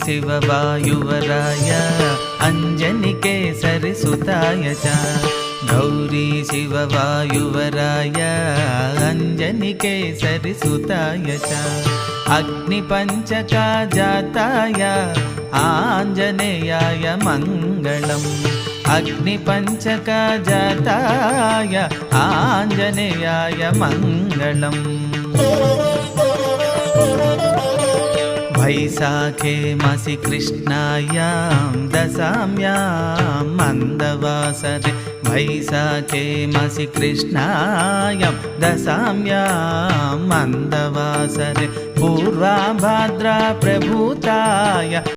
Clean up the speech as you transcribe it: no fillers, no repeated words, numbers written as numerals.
शिववायुवराय अञ्जनिकेसरिसुताय च गौरी शिववायुवराय अञ्जनिकेसरिसुताय च अग्निपञ्चकजाताय आञ्जनेयाय मङ्गलम् अग्निपञ्चकजाताय आञ्जनेयाय मङ्गलम् वैशाखे मासि कृष्णायां दशाम्यां मन्दवासरे वैशाखे मासि कृष्णायां दशाम्यां मन्दवासरे पूर्वाभाद्रा प्रभूताय